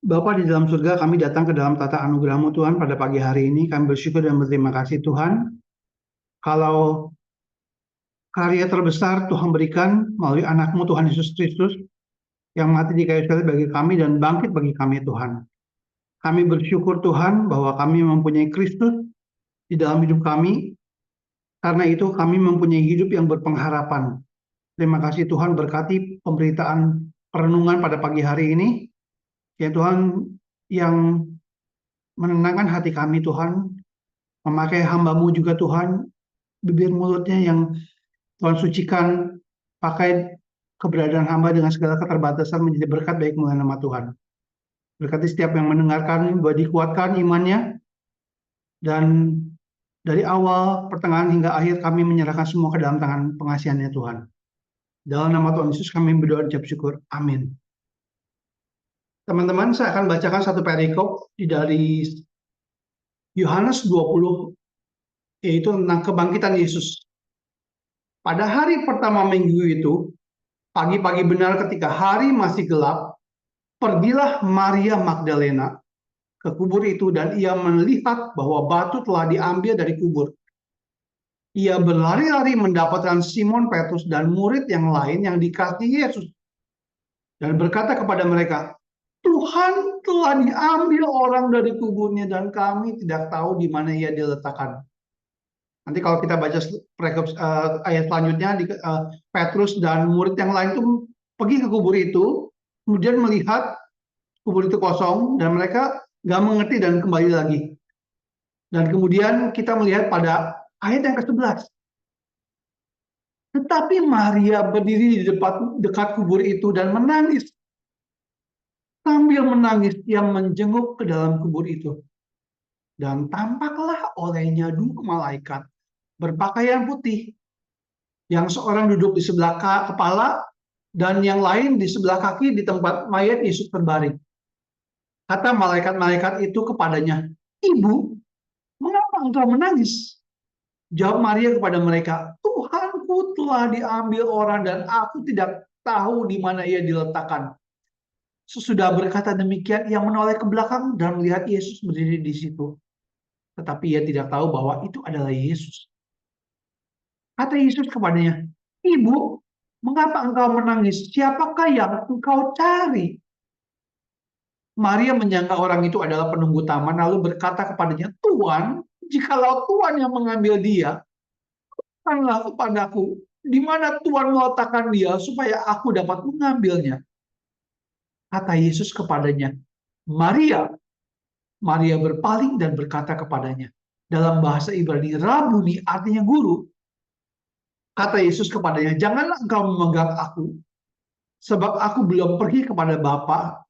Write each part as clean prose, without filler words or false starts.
Bapa di dalam surga, kami datang ke dalam tata anugerah-Mu Tuhan pada pagi hari ini. Kami bersyukur dan berterima kasih Tuhan. Kalau karya terbesar Tuhan berikan melalui anak-Mu Tuhan Yesus Kristus yang mati di kayu salib bagi kami dan bangkit bagi kami Tuhan. Kami bersyukur Tuhan bahwa kami mempunyai Kristus di dalam hidup kami. Karena itu kami mempunyai hidup yang berpengharapan. Terima kasih Tuhan berkati pemberitaan perenungan pada pagi hari ini. Ya Tuhan yang menenangkan hati kami Tuhan, memakai hamba-Mu juga Tuhan, bibir mulutnya yang Tuhan sucikan, pakai keberadaan hamba dengan segala keterbatasan menjadi berkat baik mulia nama Tuhan. Berkati setiap yang mendengarkan, bahwa dikuatkan imannya, dan dari awal, pertengahan hingga akhir kami menyerahkan semua ke dalam tangan pengasihannya Tuhan. Dalam nama Tuhan Yesus kami berdoa dan ucap syukur. Amin. Teman-teman, saya akan bacakan satu perikop dari Yohanes 20, yaitu tentang kebangkitan Yesus. Pada hari pertama minggu itu, pagi-pagi benar ketika hari masih gelap, pergilah Maria Magdalena ke kubur itu dan ia melihat bahwa batu telah diambil dari kubur. Ia berlari-lari mendapatkan Simon Petrus dan murid yang lain yang dikasihi Yesus dan berkata kepada mereka, Tuhan telah diambil orang dari kuburnya dan kami tidak tahu di mana ia diletakkan. Nanti kalau kita baca ayat selanjutnya, Petrus dan murid yang lain itu pergi ke kubur itu, kemudian melihat kubur itu kosong, dan mereka nggak mengerti dan kembali lagi. Dan kemudian kita melihat pada ayat yang ke-11. Tetapi Maria berdiri di dekat kubur itu dan menangis. Sambil menangis, ia menjenguk ke dalam kubur itu. Dan tampaklah olehnya dua malaikat berpakaian putih, yang seorang duduk di sebelah kepala dan yang lain di sebelah kaki di tempat mayat Yesus terbaring. Kata malaikat-malaikat itu kepadanya, Ibu, mengapa engkau menangis? Jawab Maria kepada mereka, Tuhanku telah diambil orang dan aku tidak tahu di mana ia diletakkan. Sesudah berkata demikian, ia menoleh ke belakang dan melihat Yesus berdiri di situ. Tetapi ia tidak tahu bahwa itu adalah Yesus. Kata Yesus kepadanya, Ibu, mengapa engkau menangis? Siapakah yang engkau cari? Maria menyangka orang itu adalah penunggu taman, lalu berkata kepadanya, Tuhan, jikalau Tuhan yang mengambil dia, katakanlah kepadaku, di mana Tuhan meletakkan dia, supaya aku dapat mengambilnya. Kata Yesus kepadanya, Maria. Maria berpaling dan berkata kepadanya, dalam bahasa Ibrani, Rabuni artinya guru. Kata Yesus kepadanya, janganlah engkau memegang aku, sebab aku belum pergi kepada Bapa,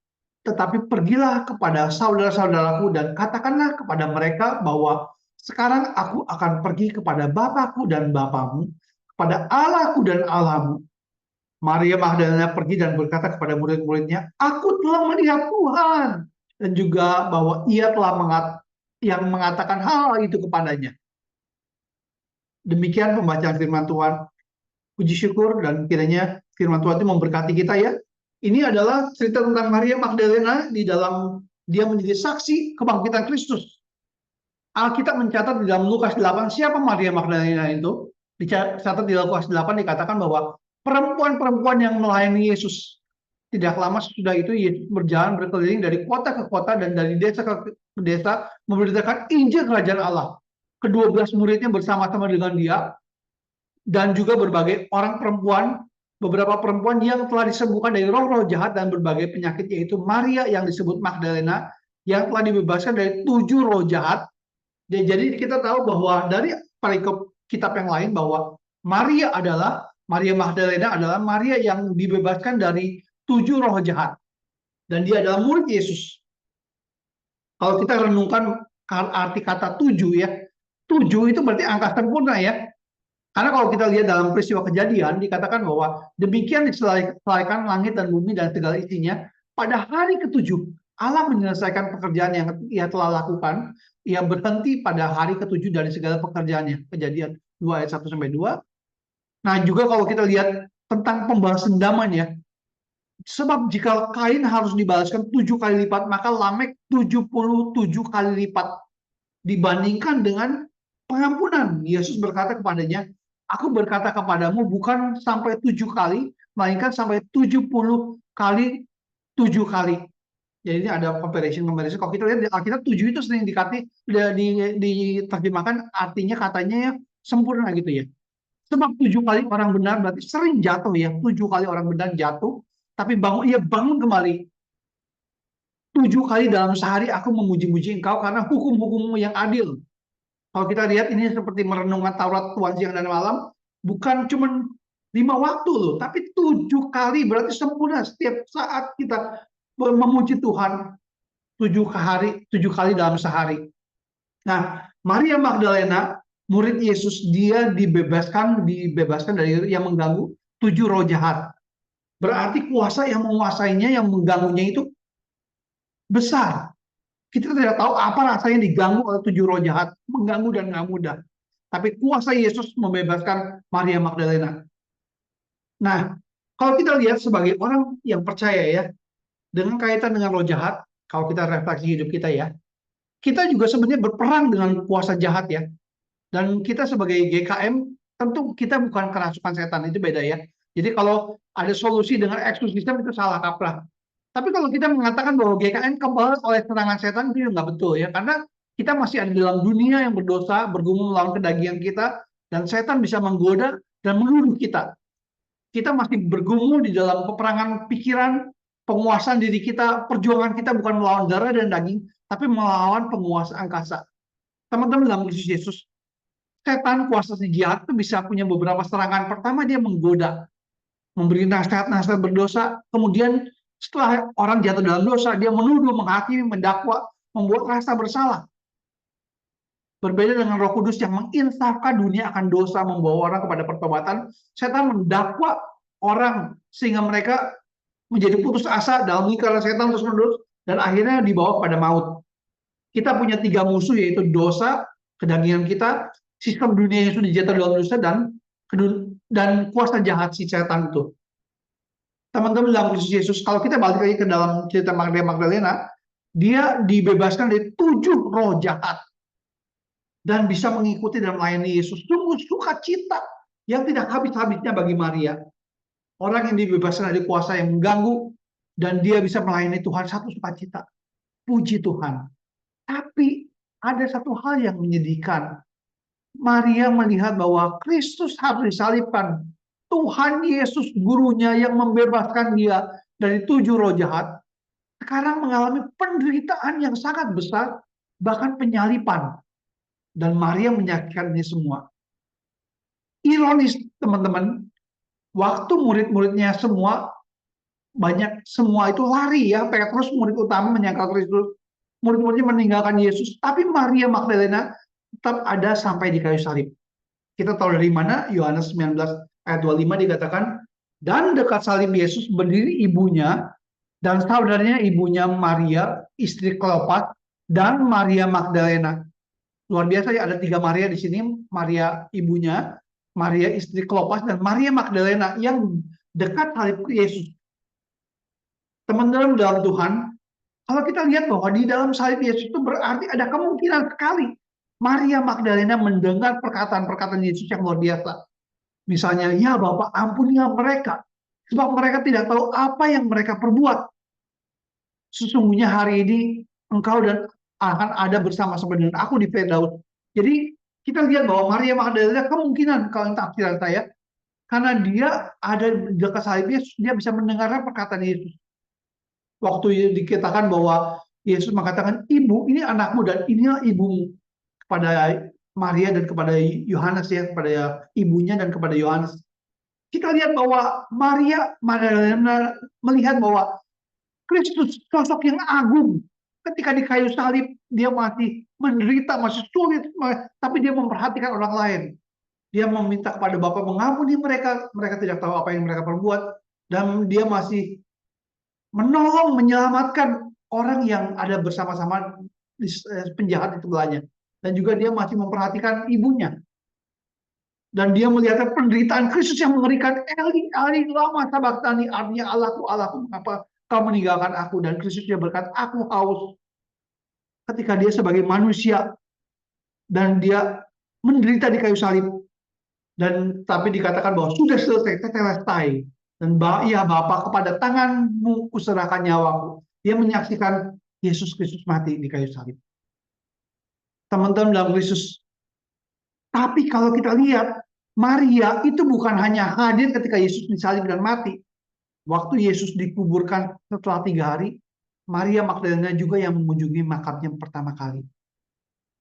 tetapi pergilah kepada saudara-saudaraku dan katakanlah kepada mereka bahwa sekarang aku akan pergi kepada Bapakku dan Bapamu, kepada Allahku dan Allahmu. Maria Magdalena pergi dan berkata kepada murid-muridnya, aku telah melihat Tuhan. Dan juga bahwa ia telah mengatakan hal itu kepadanya. Demikian pembacaan firman Tuhan. Puji syukur dan kiranya firman Tuhan itu memberkati kita ya. Ini adalah cerita tentang Maria Magdalena di dalam dia menjadi saksi kebangkitan Kristus. Alkitab mencatat di dalam Lukas 8 siapa Maria Magdalena itu. Dicatat di Lukas 8 dikatakan bahwa perempuan-perempuan yang melayani Yesus. Tidak lama sesudah itu Yesus berjalan berkeliling dari kota ke kota dan dari desa ke desa memberitakan Injil Kerajaan Allah. Kedua belas muridnya bersama-sama dengan dia dan juga berbagai orang perempuan, beberapa perempuan yang telah disembuhkan dari roh-roh jahat dan berbagai penyakit, yaitu Maria yang disebut Magdalena yang telah dibebaskan dari 7 roh jahat. Jadi kita tahu bahwa dari perikop kitab yang lain bahwa Maria Magdalena adalah Maria yang dibebaskan dari 7 roh jahat. Dan dia adalah murid Yesus. Kalau kita renungkan arti kata 7 ya, 7 itu berarti angka sempurna ya. Karena kalau kita lihat dalam peristiwa kejadian, dikatakan bahwa demikian diselesaikan langit dan bumi dan segala isinya. Pada hari ke-7, Allah menyelesaikan pekerjaan yang ia telah lakukan. Ia berhenti pada hari ke-7 dari segala pekerjaannya. Kejadian 2 ayat 1-2. Nah juga kalau kita lihat tentang pembahasan daman ya, Sebab jika Kain harus dibalaskan 7 kali lipat, maka Lamek 77 kali lipat dibandingkan dengan pengampunan. Yesus berkata kepadanya, aku berkata kepadamu bukan sampai 7 kali, melainkan sampai 70 kali 7 kali. Jadi ini ada comparison. Kalau kita lihat di Alkitab 7 itu sering diterjemahkan artinya katanya ya sempurna gitu ya. Sebab 7 kali orang benar berarti sering jatuh ya. 7 kali orang benar jatuh, tapi ia bangun kembali. 7 kali dalam sehari aku memuji-muji engkau karena hukum-hukummu yang adil. Kalau kita lihat ini seperti merenungkan Taurat Tuhan siang dan malam, bukan cuma 5 waktu loh, tapi 7 kali berarti sempurna setiap saat kita memuji Tuhan 7 kali dalam sehari. Nah, Maria Magdalena, murid Yesus, dia dibebaskan dari yang mengganggu 7 roh jahat. Berarti kuasa yang menguasainya, yang mengganggunya itu besar. Kita tidak tahu apa rasanya diganggu oleh 7 roh jahat, mengganggu dan nggak mudah. Tapi kuasa Yesus membebaskan Maria Magdalena. Nah, kalau kita lihat sebagai orang yang percaya ya, dengan kaitan dengan roh jahat, kalau kita refleksi hidup kita ya, kita juga sebenarnya berperang dengan kuasa jahat ya. Dan kita sebagai GKM, tentu kita bukan kerasukan setan, itu beda ya. Jadi kalau ada solusi dengan eksorsisme itu salah kaprah. Tapi kalau kita mengatakan bahwa GKN kebal oleh serangan setan itu nggak betul ya, karena kita masih ada dalam dunia yang berdosa, bergumul melawan kedagingan kita, dan setan bisa menggoda dan menuduh kita. Kita masih bergumul di dalam peperangan pikiran, penguasaan diri kita, perjuangan kita bukan melawan darah dan daging, tapi melawan penguasa angkasa. Teman-teman dalam Kristus Yesus, setan kuasa si jahat itu bisa punya beberapa serangan. Pertama dia menggoda, memberi nasihat-nasihat berdosa, kemudian setelah orang jatuh dalam dosa, dia menuduh, menghakimi, mendakwa, membuat rasa bersalah. Berbeda dengan Roh Kudus yang menginsafkan dunia akan dosa, membawa orang kepada pertobatan, setan mendakwa orang sehingga mereka menjadi putus asa dalam lingkaran setan terus-menerus dan akhirnya dibawa kepada maut. Kita punya 3 musuh yaitu dosa, kedagingan kita, sistem dunia yang sudah jatuh dalam dosa dan kuasa jahat si setan itu. Teman-teman dalam Kristus Yesus, kalau kita balik lagi ke dalam cerita Maria Magdalena, dia dibebaskan dari 7 roh jahat dan bisa mengikuti dan melayani Yesus. Sungguh sukacita yang tidak habis-habisnya bagi Maria. Orang yang dibebaskan dari kuasa yang mengganggu dan dia bisa melayani Tuhan, satu sukacita. Puji Tuhan. Tapi ada satu hal yang menyedihkan. Maria melihat bahwa Kristus harus disalibkan. Tuhan Yesus gurunya yang membebaskan dia dari 7 roh jahat, sekarang mengalami penderitaan yang sangat besar, bahkan penyalipan. Dan Maria menyaksikan ini semua. Ironis teman-teman, waktu murid-muridnya semua itu lari ya, Petrus murid utama menyangkal Kristus, murid-muridnya meninggalkan Yesus, tapi Maria Magdalena tetap ada sampai di kayu salib. Kita tahu dari mana? Yohanes 19 ayat 25 dikatakan, dan dekat salib Yesus berdiri ibunya dan saudaranya ibunya Maria, istri Kleopas, dan Maria Magdalena. Luar biasa ya, ada 3 Maria di sini, Maria ibunya, Maria istri Kleopas, dan Maria Magdalena yang dekat salib Yesus. Teman-teman dalam Tuhan, kalau kita lihat bahwa di dalam salib Yesus itu berarti ada kemungkinan sekali Maria Magdalena mendengar perkataan-perkataan Yesus yang luar biasa. Misalnya, ya Bapak ampunilah mereka, sebab mereka tidak tahu apa yang mereka perbuat. Sesungguhnya hari ini engkau dan akan ada bersama-sama dengan aku di Firdaus. Jadi kita lihat bahwa Maria Magdalena kemungkinan kalau tafsiran saya, karena dia ada di dekat salib Yesus, dia bisa mendengarkan perkataan Yesus. Waktu dikatakan bahwa Yesus mengatakan, ibu ini anakmu dan inilah ibumu, kepada Maria dan kepada Yohanes ya, kepada ibunya dan kepada Yohanes. Kita lihat bahwa Maria Magdalena melihat bahwa Kristus sosok yang agung. Ketika di kayu salib dia masih menderita, masih sulit, tapi dia memperhatikan orang lain. Dia meminta kepada Bapa mengampuni mereka, mereka tidak tahu apa yang mereka perbuat, dan dia masih menolong, menyelamatkan orang yang ada bersama-sama penjahat itu belanya. Dan juga dia masih memperhatikan ibunya. Dan dia melihat penderitaan Kristus yang mengerikan. Eli, Eli, lama sabachthani, artinya Allahku, Allahku, mengapa kau meninggalkan aku? Dan Kristus dia berkata, aku haus. Ketika dia sebagai manusia dan dia menderita di kayu salib, dan tapi dikatakan bahwa sudah selesai, tetelestai. Dan ya Bapa, kepada tanganmu kuserahkan nyawaku. Dia menyaksikan Yesus Kristus mati di kayu salib. Teman-teman dalam Kristus. Tapi kalau kita lihat, Maria itu bukan hanya hadir ketika Yesus disalib dan mati. Waktu Yesus dikuburkan setelah 3 hari, Maria Magdalena juga yang mengunjungi makamnya pertama kali.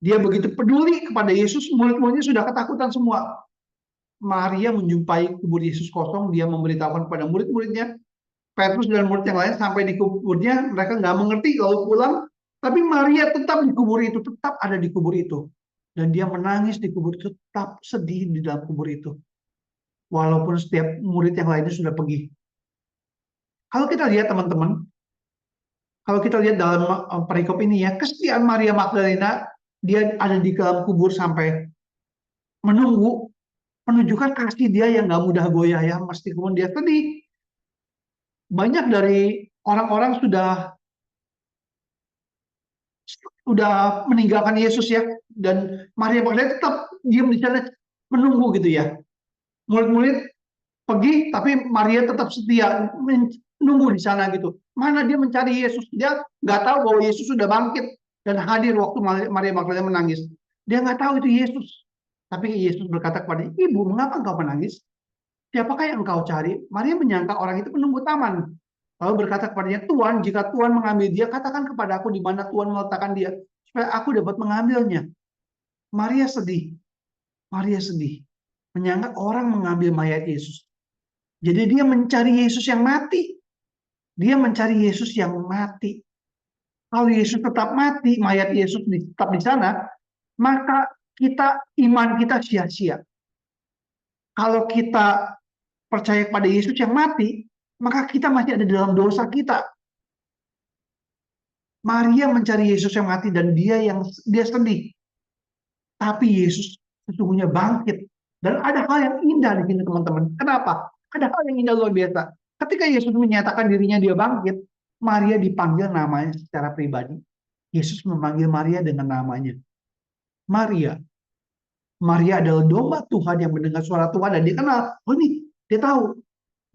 Dia begitu peduli kepada Yesus, murid-muridnya sudah ketakutan semua. Maria menjumpai kubur Yesus kosong, dia memberitahukan kepada murid-muridnya, Petrus dan murid yang lain sampai di kuburnya, mereka nggak mengerti lalu pulang, tapi Maria tetap di kubur itu, tetap ada di kubur itu. Dan dia menangis di kubur itu, tetap sedih di dalam kubur itu. Walaupun setiap murid yang lainnya sudah pergi. Kalau kita lihat teman-teman, kalau kita lihat dalam perikop ini ya, kesetiaan Maria Magdalena, dia ada di dalam kubur sampai menunggu, menunjukkan kasih dia yang nggak mudah goyah ya, meskipun dia sedih. Banyak dari orang-orang sudah meninggalkan Yesus ya, dan Maria Magdalena tetap diam di sana menunggu gitu ya. Murid-murid pergi, tapi Maria tetap setia menunggu di sana gitu. Mana dia mencari Yesus, dia nggak tahu bahwa Yesus sudah bangkit dan hadir waktu Maria Magdalena menangis. Dia nggak tahu itu Yesus. Tapi Yesus berkata kepada ibu, mengapa engkau menangis? Siapakah yang engkau cari? Maria menyangka orang itu penunggu taman. Lalu berkata kepadanya, Tuhan, jika Tuhan mengambil dia, katakan kepada aku di mana Tuhan meletakkan dia, supaya aku dapat mengambilnya. Maria sedih. Maria sedih. Menyangka orang mengambil mayat Yesus. Jadi dia mencari Yesus yang mati. Dia mencari Yesus yang mati. Kalau Yesus tetap mati, mayat Yesus tetap di sana, maka iman kita sia-sia. Kalau kita percaya kepada Yesus yang mati, maka kita masih ada dalam dosa kita. Maria mencari Yesus yang mati dan dia sedih. Tapi Yesus sesungguhnya bangkit. Dan ada hal yang indah di sini teman-teman. Kenapa? Ada hal yang indah luar biasa. Ketika Yesus menyatakan dirinya dia bangkit, Maria dipanggil namanya secara pribadi. Yesus memanggil Maria dengan namanya. Maria. Maria adalah domba Tuhan yang mendengar suara Tuhan dan dia kenal. Oh ini, dia tahu.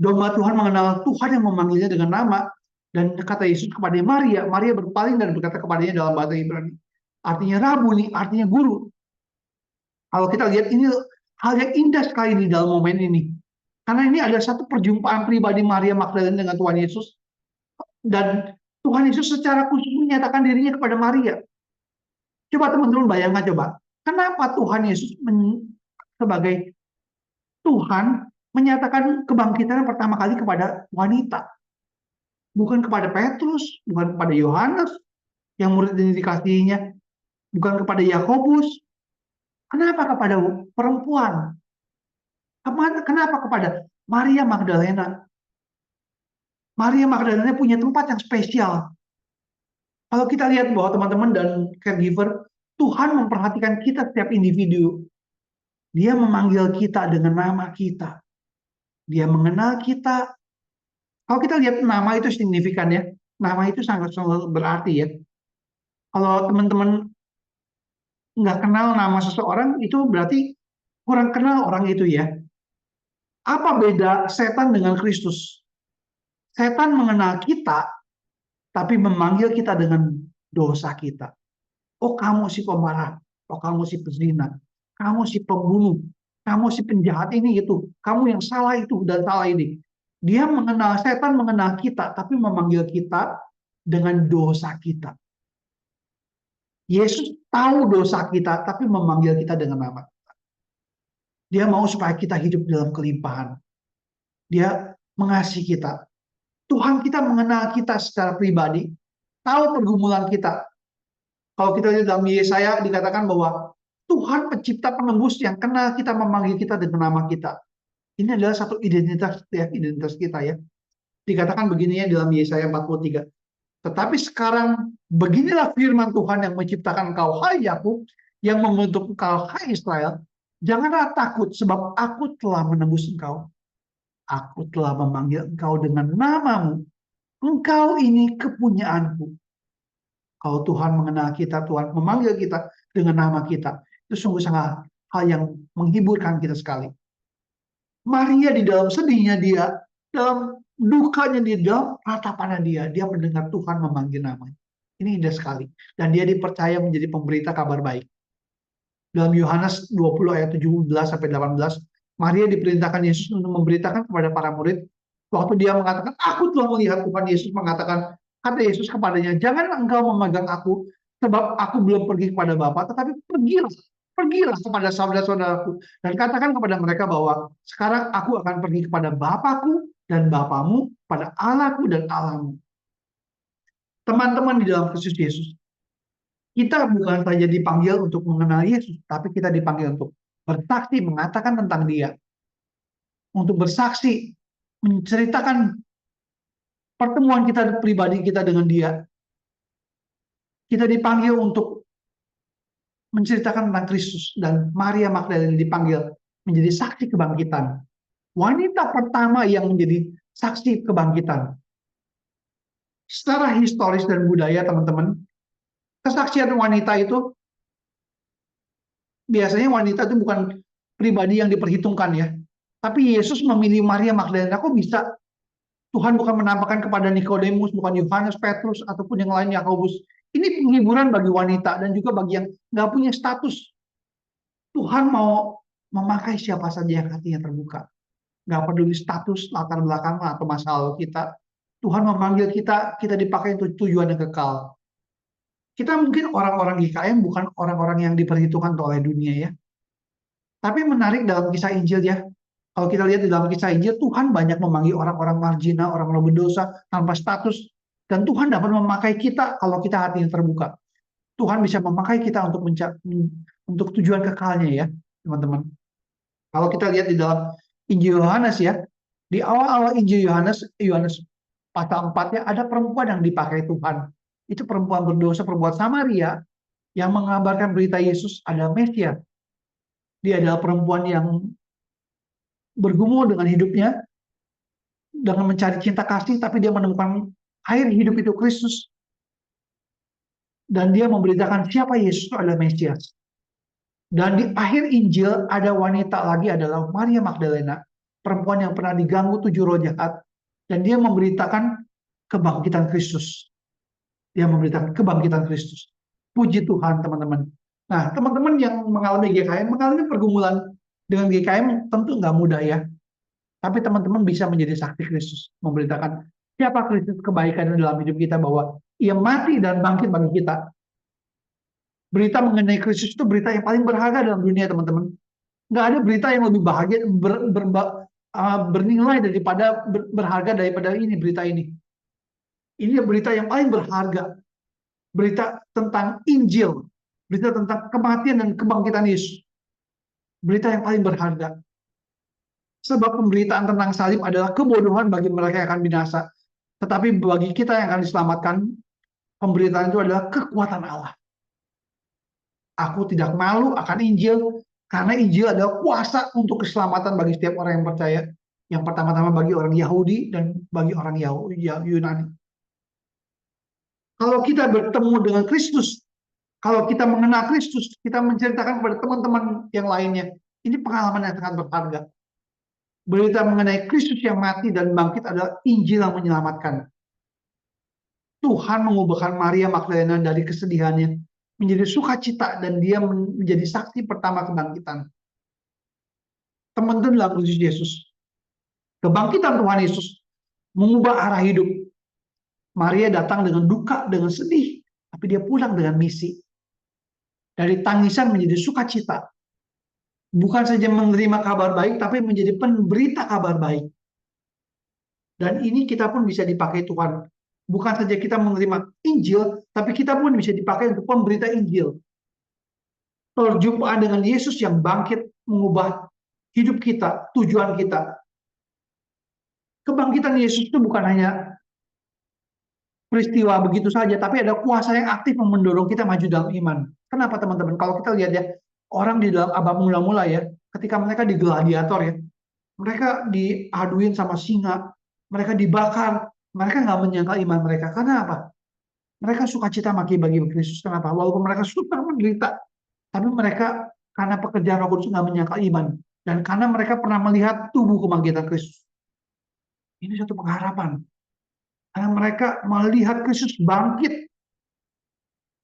Domba Tuhan mengenal Tuhan yang memanggilnya dengan nama. Dan kata Yesus kepada Maria, Maria berpaling dan berkata kepadanya dalam bahasa Ibrani. Artinya Rabuni, artinya guru. Kalau kita lihat ini hal yang indah sekali di dalam momen ini. Karena ini ada satu perjumpaan pribadi Maria Magdalena dengan Tuhan Yesus. Dan Tuhan Yesus secara khusus menyatakan dirinya kepada Maria. Coba teman-teman bayangkan coba. Kenapa Tuhan Yesus sebagai Tuhan menyatakan kebangkitan pertama kali kepada wanita? Bukan kepada Petrus, bukan kepada Yohanes, yang murid yang dikasihinya, bukan kepada Yakobus. Kenapa kepada perempuan? Kenapa kepada Maria Magdalena? Maria Magdalena punya tempat yang spesial. Kalau kita lihat bahwa teman-teman dan caregiver, Tuhan memperhatikan kita setiap individu. Dia memanggil kita dengan nama kita. Dia mengenal kita. Kalau kita lihat nama itu signifikan ya. Nama itu sangat berarti ya. Kalau teman-teman nggak kenal nama seseorang, itu berarti kurang kenal orang itu ya. Apa beda setan dengan Kristus? Setan mengenal kita, tapi memanggil kita dengan dosa kita. Oh kamu si pemarah, oh kamu si pezina, kamu si pembunuh, kamu si penjahat ini itu, kamu yang salah itu dan salah ini. Setan mengenal kita, tapi memanggil kita dengan dosa kita. Yesus tahu dosa kita, tapi memanggil kita dengan nama. Dia mau supaya kita hidup dalam kelimpahan. Dia mengasihi kita. Tuhan kita mengenal kita secara pribadi, tahu pergumulan kita. Kalau kita lihat dalam Yesaya dikatakan bahwa Tuhan pencipta penembus yang kenal kita, memanggil kita dengan nama kita. Ini adalah satu identitas kita ya. Dikatakan begini ya dalam Yesaya 43. Tetapi sekarang beginilah firman Tuhan yang menciptakan engkau hai Yakub, yang membentuk engkau hai Israel. Janganlah takut sebab aku telah menembus engkau. Aku telah memanggil engkau dengan namamu. Engkau ini kepunyaanku. Kalau Tuhan mengenal kita, Tuhan memanggil kita dengan nama kita. Itu sungguh sangat hal yang menghiburkan kita sekali. Maria di dalam sedihnya dia, dalam dukanya dia, dalam ratapannya dia mendengar Tuhan memanggil namanya. Ini indah sekali. Dan dia dipercaya menjadi pemberita kabar baik. Dalam Yohanes 20 ayat 17 sampai 18, Maria diperintahkan Yesus untuk memberitakan kepada para murid. Waktu dia mengatakan, aku telah melihat Tuhan, Yesus mengatakan, kata Yesus kepadanya, jangan engkau memegang aku, sebab aku belum pergi kepada Bapa, tetapi pergilah kepada saudara-saudaraku, dan katakan kepada mereka bahwa sekarang aku akan pergi kepada Bapakku dan Bapamu, pada Allahku dan Allahmu. Teman-teman di dalam Kristus Yesus, kita bukan saja dipanggil untuk mengenal Yesus, tapi kita dipanggil untuk bersaksi, mengatakan tentang Dia, untuk bersaksi, menceritakan pertemuan kita pribadi kita dengan Dia. Kita dipanggil untuk menceritakan tentang Kristus, dan Maria Magdalena dipanggil menjadi saksi kebangkitan. Wanita pertama yang menjadi saksi kebangkitan. Secara historis dan budaya, teman-teman, kesaksian wanita itu biasanya wanita itu bukan pribadi yang diperhitungkan ya. Tapi Yesus memilih Maria Magdalena. Kok bisa? Tuhan bukan menampakkan kepada Nikodemus, bukan Yohanes, Petrus, ataupun yang lain, Yakobus. Ini penghiburan bagi wanita dan juga bagi yang nggak punya status. Tuhan mau memakai siapa saja yang hatinya terbuka. Nggak peduli status, latar belakang, atau masa lalu kita. Tuhan memanggil kita, kita dipakai untuk tujuan yang kekal. Kita mungkin orang-orang GKM bukan orang-orang yang diperhitungkan oleh dunia ya. Tapi menarik dalam kisah Injil ya. Kalau kita lihat di dalam kisah Injil, Tuhan banyak memanggil orang-orang marginal, orang-orang berdosa, tanpa status. Dan Tuhan dapat memakai kita kalau kita hatinya terbuka. Tuhan bisa memakai kita untuk tujuan kekalnya ya, teman-teman. Kalau kita lihat di dalam Injil Yohanes ya, di awal-awal Injil Yohanes, Yohanes pasal 4-nya ada perempuan yang dipakai Tuhan. Itu perempuan berdosa, perempuan Samaria yang mengabarkan berita Yesus ada Mesias. Dia adalah perempuan yang bergumul dengan hidupnya, dengan mencari cinta kasih, tapi dia menemukan air hidup itu Kristus. Dan dia memberitakan siapa Yesus adalah Mesias. Dan di akhir Injil ada wanita lagi adalah Maria Magdalena, perempuan yang pernah diganggu 7 roh jahat. Dan dia memberitakan kebangkitan Kristus. Dia memberitakan kebangkitan Kristus. Puji Tuhan teman-teman. Nah teman-teman yang mengalami GKM, mengalami pergumulan dengan GKM tentu nggak mudah ya. Tapi teman-teman bisa menjadi saksi Kristus, memberitakan siapa Kristus, kebaikan dalam hidup kita, bahwa Ia mati dan bangkit bagi kita. Berita mengenai Kristus itu berita yang paling berharga dalam dunia, teman-teman. Nggak ada berita yang lebih bahagia, bernilai daripada berharga daripada ini, berita ini. Ini berita yang paling berharga. Berita tentang Injil, berita tentang kematian dan kebangkitan Yesus. Berita yang paling berharga. Sebab pemberitaan tentang salib adalah kebodohan bagi mereka yang akan binasa. Tetapi bagi kita yang akan diselamatkan, pemberitaan itu adalah kekuatan Allah. Aku tidak malu akan Injil, karena Injil adalah kuasa untuk keselamatan bagi setiap orang yang percaya. Yang pertama-tama bagi orang Yahudi dan bagi orang Yunani. Kalau kita bertemu dengan Kristus, kalau kita mengenal Kristus, kita menceritakan kepada teman-teman yang lainnya. Ini pengalaman yang sangat berharga. Berita mengenai Kristus yang mati dan bangkit adalah Injil yang menyelamatkan. Tuhan mengubahkan Maria Magdalena dari kesedihannya menjadi sukacita, dan dia menjadi saksi pertama kebangkitan. Teman-teman dalam Kristus Yesus, kebangkitan Tuhan Yesus mengubah arah hidup. Maria datang dengan duka, dengan sedih, tapi dia pulang dengan misi. Dari tangisan menjadi sukacita. Bukan saja menerima kabar baik, tapi menjadi pemberita kabar baik. Dan ini kita pun bisa dipakai Tuhan. Bukan saja kita menerima Injil, tapi kita pun bisa dipakai untuk pemberita Injil. Perjumpaan dengan Yesus yang bangkit mengubah hidup kita, tujuan kita. Kebangkitan Yesus itu bukan hanya peristiwa begitu saja, tapi ada kuasa yang aktif yang mendorong kita maju dalam iman. Kenapa teman-teman? Kalau kita lihat ya, orang di dalam abad mula-mula ya, ketika mereka di gladiator ya, mereka diaduin sama singa, mereka dibakar, mereka nggak menyangkal iman mereka. Karena apa? Mereka sukacita mati bagi Kristus. Kenapa? Walaupun mereka suka menderita, tapi mereka karena pekerjaan Roh Kudus nggak menyangkal iman. Dan karena mereka pernah melihat tubuh kebangkitan Kristus. Ini satu pengharapan. Karena mereka melihat Kristus bangkit,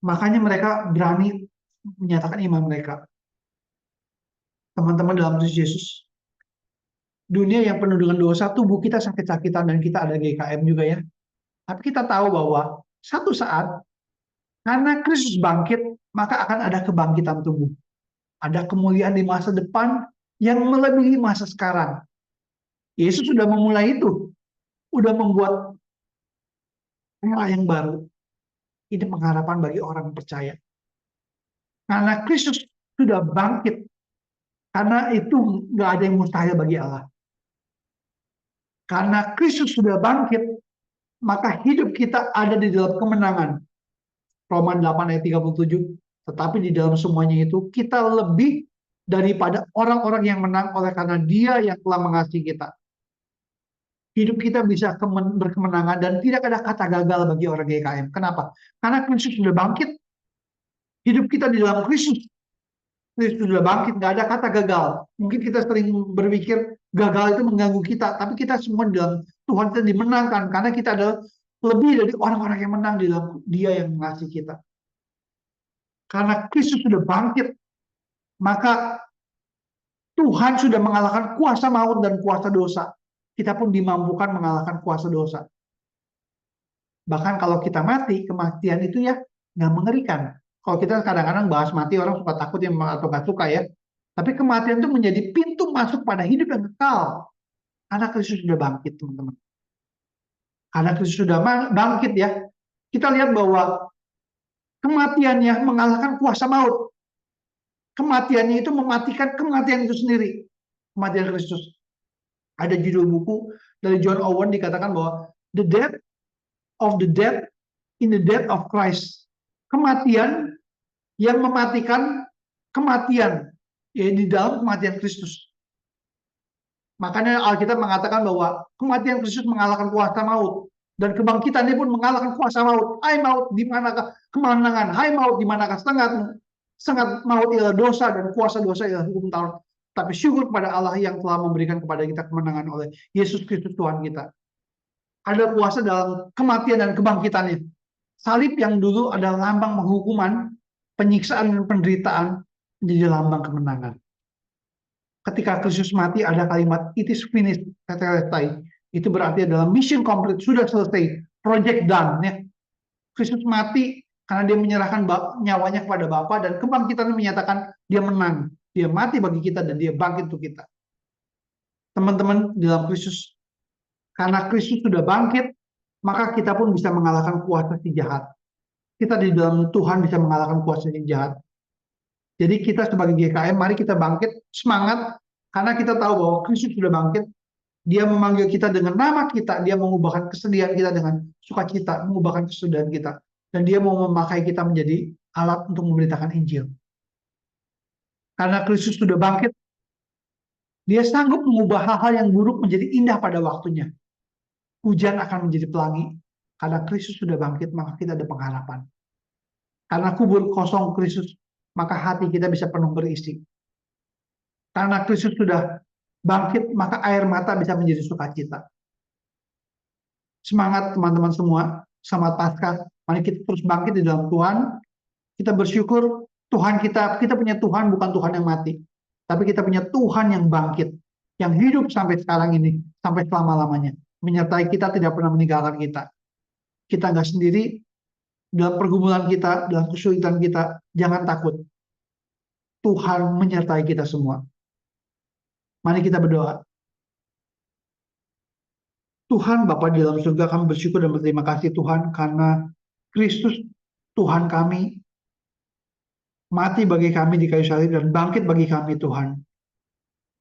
makanya mereka berani menyatakan iman mereka. Teman-teman dalam Kristus Yesus, dunia yang penuh dengan dosa, tubuh kita sakit-sakitan dan kita ada GKM juga ya. Tapi kita tahu bahwa satu saat karena Kristus bangkit, maka akan ada kebangkitan tubuh. Ada kemuliaan di masa depan yang melebihi masa sekarang. Yesus sudah memulai itu, sudah membuat era yang baru. Ini pengharapan bagi orang percaya. Karena Kristus sudah bangkit, karena itu nggak ada yang mustahil bagi Allah. Karena Kristus sudah bangkit, maka hidup kita ada di dalam kemenangan. Roma 8 ayat 37. Tetapi di dalam semuanya itu kita lebih daripada orang-orang yang menang oleh karena Dia yang telah mengasihi kita. Hidup kita bisa berkemenangan dan tidak ada kata gagal bagi orang GKM. Kenapa? Karena Kristus sudah bangkit. Hidup kita di dalam Kristus. Kristus sudah bangkit, nggak ada kata gagal. Mungkin kita sering berpikir gagal itu mengganggu kita, tapi kita semua di dalam Tuhan kita dimenangkan karena kita adalah lebih dari orang-orang yang menang di dalam Dia yang mengasihi kita. Karena Kristus sudah bangkit, maka Tuhan sudah mengalahkan kuasa maut dan kuasa dosa. Kita pun dimampukan mengalahkan kuasa dosa. Bahkan kalau kita mati, kematian itu ya nggak mengerikan. Kalau kita kadang-kadang bahas mati, orang suka takut ya atau nggak suka ya. Tapi kematian itu menjadi pintu masuk pada hidup yang kekal. Karena Kristus sudah bangkit, teman-teman. Karena Kristus sudah bangkit ya. Kita lihat bahwa kematiannya mengalahkan kuasa maut. Kematiannya itu mematikan kematian itu sendiri. Kematian Kristus. Ada judul buku dari John Owen dikatakan bahwa the death of the dead in the death of Christ. Kematian yang mematikan kematian, ya di dalam kematian Kristus. Makanya Alkitab mengatakan bahwa kematian Kristus mengalahkan kuasa maut dan kebangkitannya pun mengalahkan kuasa maut. Hai maut, di manakah kemenangan? Hai maut, di manakah setengah? Sangat maut ialah dosa dan kuasa dosa ialah hukum Taurat. Tapi syukur kepada Allah yang telah memberikan kepada kita kemenangan oleh Yesus Kristus Tuhan kita. Ada kuasa dalam kematian dan kebangkitannya. Salib yang dulu adalah lambang penghukuman, penyiksaan dan penderitaan menjadi lambang kemenangan. Ketika Kristus mati ada kalimat it is finished, tetelestai. Itu berarti adalah mission complete, sudah selesai, project done. Ya. Kristus mati karena dia menyerahkan nyawanya kepada Bapa dan kebangkitannya menyatakan dia menang. Dia mati bagi kita dan dia bangkit untuk kita. Teman-teman di dalam Kristus, karena Kristus sudah bangkit, maka kita pun bisa mengalahkan kuasa si jahat. Kita di dalam Tuhan bisa mengalahkan kuasa si jahat. Jadi kita sebagai GKM, mari kita bangkit, semangat, karena kita tahu bahwa Kristus sudah bangkit. Dia memanggil kita dengan nama kita, dia mengubahkan kesedihan kita dengan sukacita, mengubahkan kesedihan kita. Dan dia mau memakai kita menjadi alat untuk memberitakan Injil. Karena Kristus sudah bangkit, dia sanggup mengubah hal-hal yang buruk menjadi indah pada waktunya. Hujan akan menjadi pelangi. Karena Kristus sudah bangkit, maka kita ada pengharapan. Karena kubur kosong Kristus, maka hati kita bisa penuh berisi. Karena Kristus sudah bangkit, maka air mata bisa menjadi sukacita. Semangat teman-teman semua, selamat Paskah. Mari kita terus bangkit di dalam Tuhan. Kita bersyukur Tuhan kita punya Tuhan bukan Tuhan yang mati. Tapi kita punya Tuhan yang bangkit. Yang hidup sampai sekarang ini, sampai selama-lamanya. Menyertai kita, tidak pernah meninggalkan kita. Kita nggak sendiri, dalam pergumulan kita, dalam kesulitan kita, jangan takut. Tuhan menyertai kita semua. Mari kita berdoa. Tuhan Bapa di dalam surga, kami bersyukur dan berterima kasih Tuhan karena Kristus Tuhan kami mati bagi kami di kayu salib dan bangkit bagi kami Tuhan.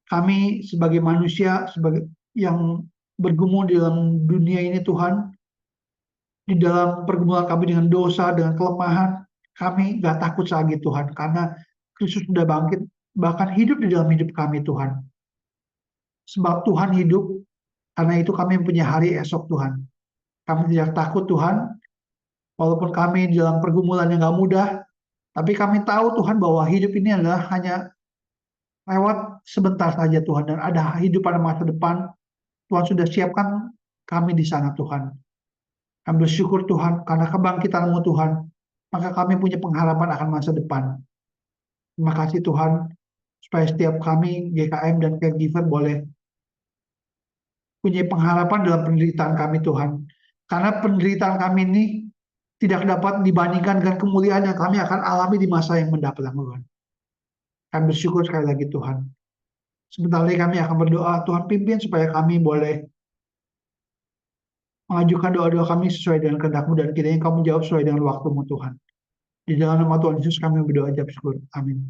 Kami sebagai manusia sebagai yang bergumul di dalam dunia ini Tuhan, di dalam pergumulan kami dengan dosa, dengan kelemahan, kami gak takut lagi Tuhan karena Kristus sudah bangkit. bahkan hidup di dalam hidup kami Tuhan. Sebab Tuhan hidup, karena itu kami punya hari esok Tuhan. Kami tidak takut Tuhan, walaupun kami di dalam pergumulan yang gak mudah, tapi kami tahu Tuhan bahwa hidup ini adalah hanya lewat sebentar saja Tuhan, dan ada hidup pada masa depan. Tuhan sudah siapkan kami di sana Tuhan. Kami bersyukur Tuhan karena kebangkitan-Mu Tuhan, maka kami punya pengharapan akan masa depan. Terima kasih Tuhan, supaya setiap kami GKM dan caregiver boleh punya pengharapan dalam penderitaan kami Tuhan. Karena penderitaan kami ini tidak dapat dibandingkan dengan kemuliaan yang kami akan alami di masa yang mendatang Tuhan. Kami bersyukur sekali lagi Tuhan. Sebentar lagi kami akan berdoa, Tuhan pimpin supaya kami boleh mengajukan doa-doa kami sesuai dengan kehendak-Mu, dan kiranya Kamu jawab sesuai dengan waktu-Mu Tuhan. Di dalam nama Tuhan Yesus kami berdoa jawab syukur. Amin.